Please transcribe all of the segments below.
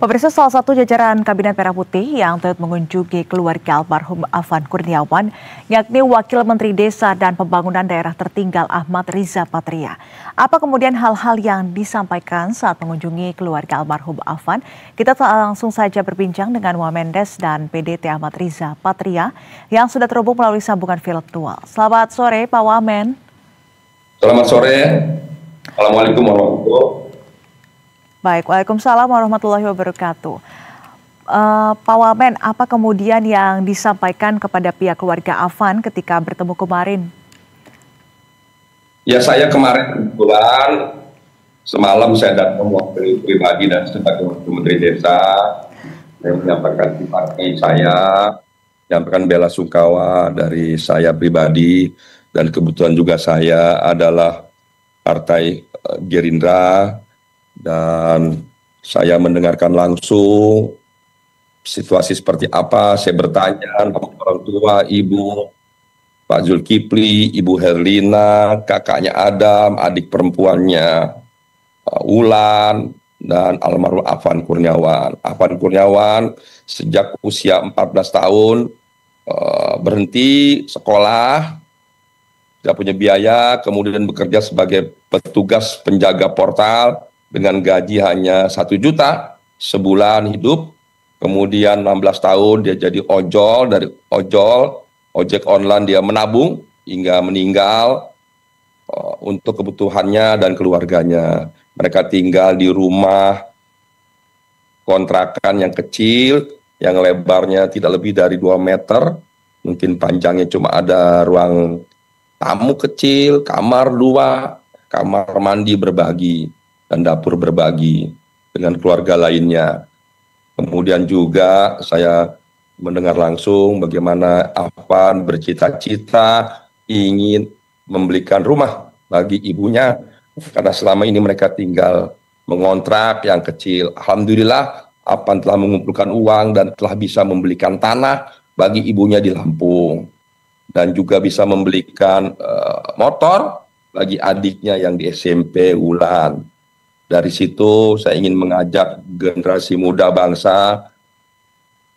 Pemirsa, salah satu jajaran Kabinet Merah Putih yang turut mengunjungi keluarga almarhum Afan Kurniawan, yakni Wakil Menteri Desa dan Pembangunan Daerah Tertinggal Ahmad Riza Patria. Apa kemudian hal-hal yang disampaikan saat mengunjungi keluarga almarhum Afan? Kita langsung saja berbincang dengan Wamendes dan PDT Ahmad Riza Patria yang sudah terhubung melalui sambungan virtual. Selamat sore, Pak Wamen. Selamat sore. Assalamualaikum warahmatullahi wabarakatuh. Baik, waalaikumsalam warahmatullahi wabarakatuh. Pak Wamen, apa kemudian yang disampaikan kepada pihak keluarga Afan ketika bertemu kemarin? Ya, saya kemarin kebetulan semalam saya datang wakil pribadi dan sebagai wakil menteri desa, saya menyampaikan simpati saya, menyampaikan bela sungkawa dari saya pribadi, dan kebetulan juga saya adalah partai Gerindra. Dan saya mendengarkan langsung situasi seperti apa. Saya bertanya sama orang tua, ibu, Pak Zulkifli, Ibu Herlina, kakaknya Adam, adik perempuannya Ulan, dan almarhum Afan Kurniawan. Afan Kurniawan sejak usia 14 tahun berhenti sekolah, tidak punya biaya, kemudian bekerja sebagai petugas penjaga portal dengan gaji hanya 1 juta sebulan hidup. Kemudian 16 tahun dia jadi ojol, dari ojek online dia menabung hingga meninggal untuk kebutuhannya dan keluarganya. Mereka tinggal di rumah kontrakan yang kecil, yang lebarnya tidak lebih dari 2 meter, mungkin panjangnya cuma ada ruang tamu kecil, kamar 2, kamar mandi berbagi, dan dapur berbagi dengan keluarga lainnya. Kemudian juga saya mendengar langsung bagaimana Afan bercita-cita ingin membelikan rumah bagi ibunya, karena selama ini mereka tinggal mengontrak yang kecil. Alhamdulillah Afan telah mengumpulkan uang dan telah bisa membelikan tanah bagi ibunya di Lampung, dan juga bisa membelikan motor bagi adiknya yang di SMP Ulan. Dari situ saya ingin mengajak generasi muda bangsa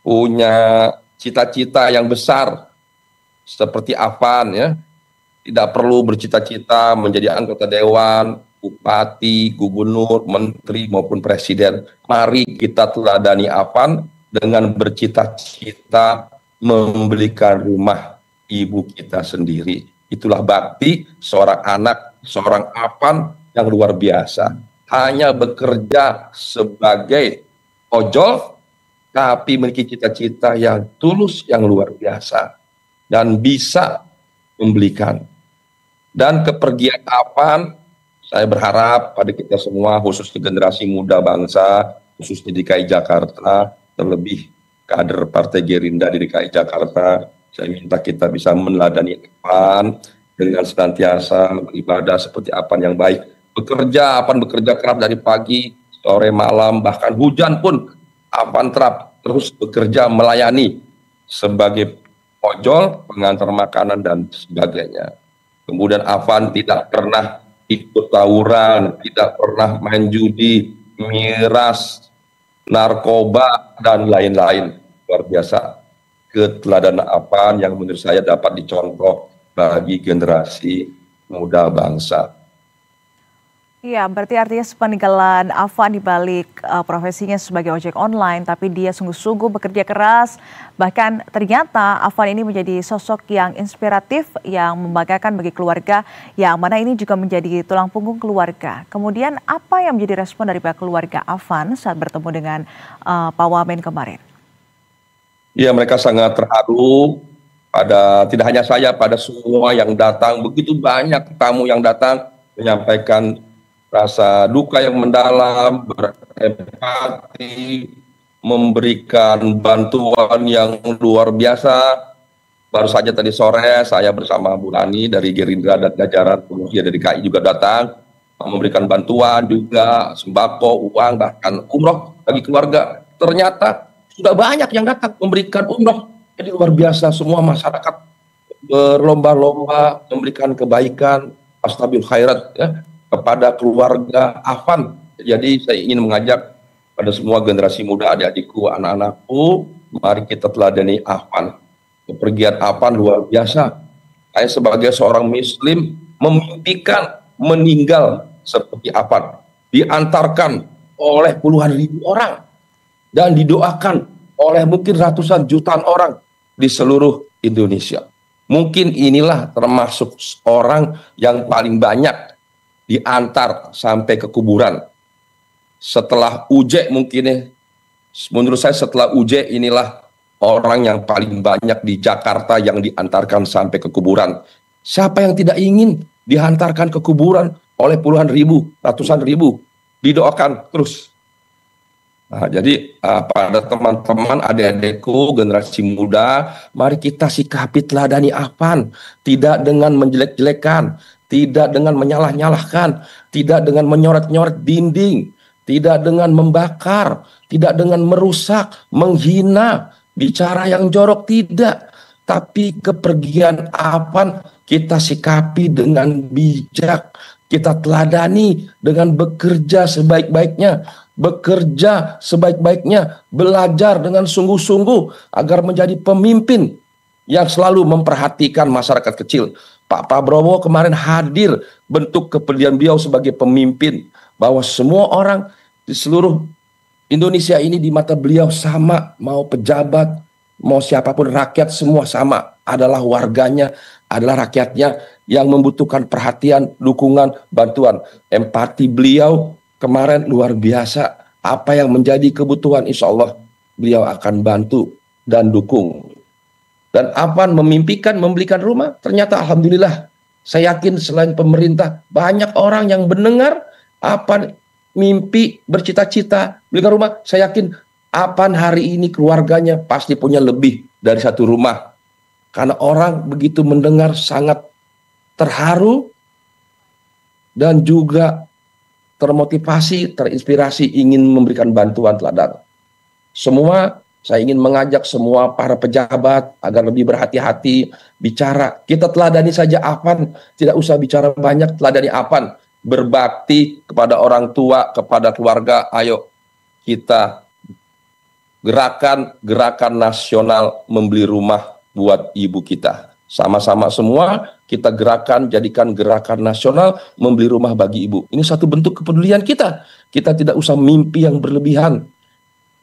punya cita-cita yang besar seperti Afan, ya. Tidak perlu bercita-cita menjadi anggota dewan, bupati, gubernur, menteri maupun presiden. Mari kita teladani Afan dengan bercita-cita membelikan rumah ibu kita sendiri. Itulah bakti seorang anak, seorang Afan yang luar biasa. Hanya bekerja sebagai ojol, tapi memiliki cita-cita yang tulus, yang luar biasa, dan bisa membelikan. Dan kepergian Afan, saya berharap pada kita semua, khususnya generasi muda bangsa, khususnya di DKI Jakarta, terlebih kader Partai Gerindra di DKI Jakarta, saya minta kita bisa meneladani Afan dengan senantiasa beribadah seperti Afan yang baik. Afan bekerja keras dari pagi, sore, malam, bahkan hujan pun Afan terus bekerja melayani sebagai ojol, pengantar makanan, dan sebagainya. Kemudian Afan tidak pernah ikut tawuran, tidak pernah main judi, miras, narkoba, dan lain-lain. Luar biasa keteladanan Afan yang menurut saya dapat dicontoh bagi generasi muda bangsa. Iya, berarti artinya peninggalan Afan di balik profesinya sebagai ojek online, tapi dia sungguh-sungguh bekerja keras. Bahkan ternyata Afan ini menjadi sosok yang inspiratif, yang membanggakan bagi keluarga, yang mana ini juga menjadi tulang punggung keluarga. Kemudian apa yang menjadi respon dari pihak keluarga Afan saat bertemu dengan Pak Wamen kemarin? Ya, mereka sangat terharu. Tidak hanya saya, pada semua yang datang, begitu banyak tamu yang datang menyampaikan rasa duka yang mendalam, berempati, memberikan bantuan yang luar biasa. Baru saja tadi sore saya bersama Bu Lani dari Gerindra dan jajaran kemudian dari DKI juga datang memberikan bantuan juga, sembako, uang, bahkan umroh bagi keluarga. Ternyata sudah banyak yang datang memberikan umroh. Jadi luar biasa, semua masyarakat berlomba-lomba memberikan kebaikan, astabil khairat, ya, kepada keluarga Afan. Jadi saya ingin mengajak pada semua generasi muda, adik-adikku, anak-anakku, mari kita teladani Afan. Kepergian Afan luar biasa. Saya sebagai seorang Muslim memimpikan meninggal seperti Afan, diantarkan oleh puluhan ribu orang dan didoakan oleh mungkin ratusan jutaan orang di seluruh Indonesia. Mungkin inilah termasuk orang yang paling banyak diantar sampai ke kuburan. Setelah Uje mungkin ya, menurut saya setelah Uje inilah orang yang paling banyak di Jakarta yang diantarkan sampai ke kuburan. Siapa yang tidak ingin dihantarkan ke kuburan oleh puluhan ribu, ratusan ribu, didoakan terus. Nah, jadi pada teman-teman, adik-adikku, generasi muda, mari kita sikapi teladani Afan, tidak dengan menjelek-jelekan, tidak dengan menyalah-nyalahkan, tidak dengan menyoret-nyoret dinding, tidak dengan membakar, tidak dengan merusak, menghina, bicara yang jorok, tidak. Tapi kepergian Afan kita sikapi dengan bijak, kita teladani dengan bekerja sebaik-baiknya, belajar dengan sungguh-sungguh agar menjadi pemimpin yang selalu memperhatikan masyarakat kecil. Pak Prabowo kemarin hadir, bentuk kepedulian beliau sebagai pemimpin, bahwa semua orang di seluruh Indonesia ini di mata beliau sama, mau pejabat, mau siapapun, rakyat semua sama, adalah warganya, adalah rakyatnya yang membutuhkan perhatian, dukungan, bantuan. Empati beliau kemarin luar biasa. Apa yang menjadi kebutuhan, insya Allah beliau akan bantu dan dukung. Dan Afan memimpikan membelikan rumah, ternyata alhamdulillah, saya yakin selain pemerintah, banyak orang yang mendengar Afan mimpi, bercita-cita belikan rumah. Saya yakin Afan hari ini keluarganya pasti punya lebih dari satu rumah. Karena orang begitu mendengar sangat terharu dan juga termotivasi, terinspirasi ingin memberikan bantuan teladan. Saya ingin mengajak semua para pejabat agar lebih berhati-hati bicara. Kita teladani saja Afan, tidak usah bicara banyak, teladani Afan. Berbakti kepada orang tua, kepada keluarga. Ayo kita gerakan nasional membeli rumah buat ibu kita. Sama-sama semua kita jadikan gerakan nasional membeli rumah bagi ibu. Ini satu bentuk kepedulian kita. Kita tidak usah mimpi yang berlebihan,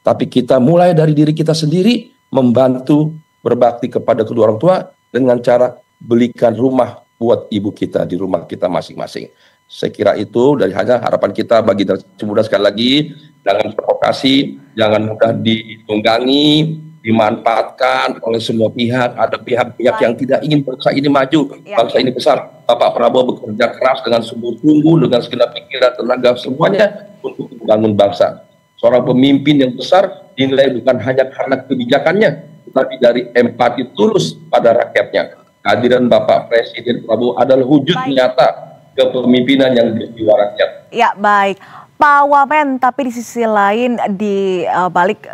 tapi kita mulai dari diri kita sendiri, membantu berbakti kepada kedua orang tua dengan cara belikan rumah buat ibu kita di rumah kita masing-masing. Saya kira itu dari hanya harapan kita bagi generasi muda. Sekali lagi, jangan provokasi, jangan mudah ditunggangi, dimanfaatkan oleh semua pihak. Ada pihak-pihak yang tidak ingin bangsa ini maju, bangsa ini besar. Bapak Prabowo bekerja keras dengan sungguh-sungguh, dengan segenap pikiran, tenaga, semuanya untuk membangun bangsa. Seorang pemimpin yang besar dinilai bukan hanya karena kebijakannya, tetapi dari empati tulus pada rakyatnya. Kehadiran Bapak Presiden Prabowo adalah wujud nyata kepemimpinan yang berjiwa rakyat. Ya, baik. Pak Wamen, tapi di sisi lain di balik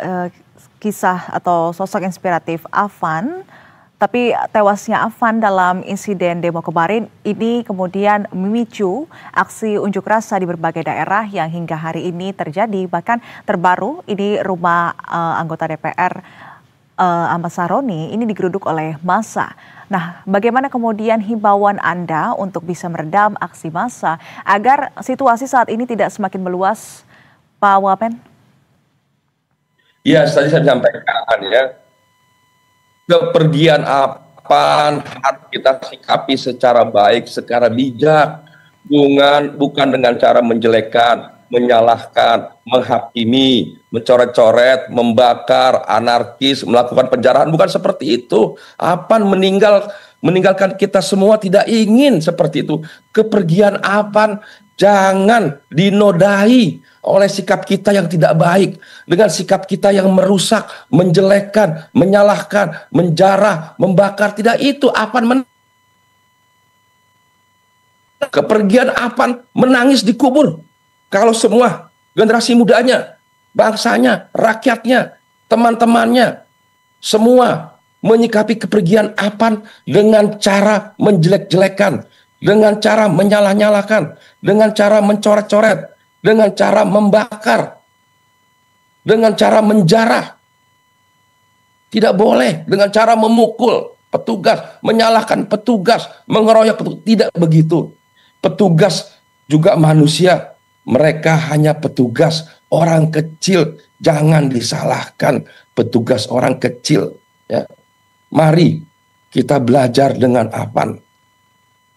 kisah atau sosok inspiratif Afan, tapi tewasnya Afan dalam insiden demo kemarin ini kemudian memicu aksi unjuk rasa di berbagai daerah yang hingga hari ini terjadi. Bahkan terbaru ini rumah anggota DPR Ahmad Saroni ini digeruduk oleh massa. Nah, bagaimana kemudian himbauan Anda untuk bisa meredam aksi massa agar situasi saat ini tidak semakin meluas, Pak Wamen? Ya, tadi saya sampaikan ya, kepergian Afan harus kita sikapi secara baik, secara bijak, bukan dengan cara menjelekkan, menyalahkan, menghakimi, mencoret-coret, membakar, anarkis, melakukan penjarahan. Bukan seperti itu. Afan meninggalkan kita semua, tidak ingin seperti itu. Kepergian Afan jangan dinodai oleh sikap kita yang tidak baik, dengan sikap kita yang merusak, menjelekkan, menyalahkan, menjarah, membakar. Tidak itu Afan. Kepergian Afan menangis di kubur. Kalau semua generasi mudanya, bangsanya, rakyatnya, teman-temannya, semua menyikapi kepergian Afan dengan cara menjelek-jelekan, dengan cara menyalah-nyalahkan, dengan cara mencoret-coret, dengan cara membakar. dengan cara menjarah. Tidak boleh dengan cara memukul petugas, menyalahkan petugas, mengeroyok petugas. Tidak begitu. Petugas juga manusia. Mereka hanya petugas orang kecil. Jangan disalahkan petugas orang kecil. Ya. Mari kita belajar dengan Afan.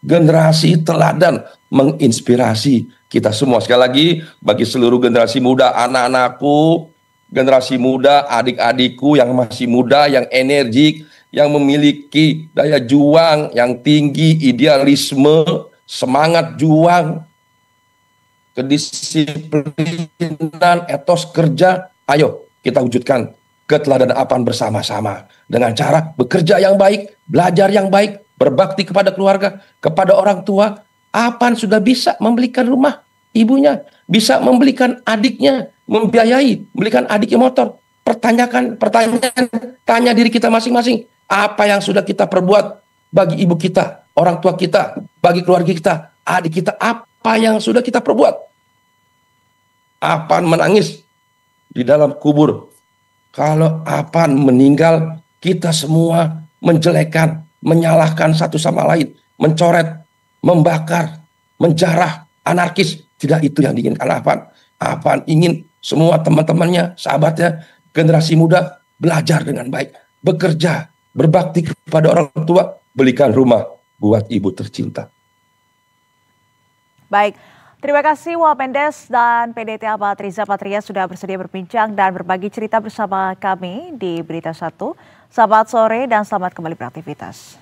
Generasi teladan menginspirasi kita semua. Sekali lagi, bagi seluruh generasi muda, anak-anakku, generasi muda, adik-adikku yang masih muda, yang energik, yang memiliki daya juang yang tinggi, idealisme, semangat juang, kedisiplinan, etos kerja. Ayo kita wujudkan keteladanan Afan bersama-sama dengan cara bekerja yang baik, belajar yang baik, berbakti kepada keluarga, kepada orang tua. Afan sudah bisa membelikan rumah ibunya, bisa membelikan adiknya, membelikan adiknya motor. Tanya diri kita masing-masing, apa yang sudah kita perbuat bagi ibu kita, orang tua kita, bagi keluarga kita, adik kita, apa yang sudah kita perbuat. Afan menangis di dalam kubur. Kalau Afan meninggal, kita semua menjelekan, menyalahkan satu sama lain, mencoret, membakar, menjarah, anarkis. Tidak itu yang diinginkan Afan. Afan ingin semua teman-temannya, sahabatnya, generasi muda belajar dengan baik, bekerja, berbakti kepada orang tua, belikan rumah buat ibu tercinta. Baik, terima kasih Wamendes dan PDT Ahmad Riza Patria sudah bersedia berbincang dan berbagi cerita bersama kami di Berita Satu. Selamat sore dan selamat kembali beraktivitas.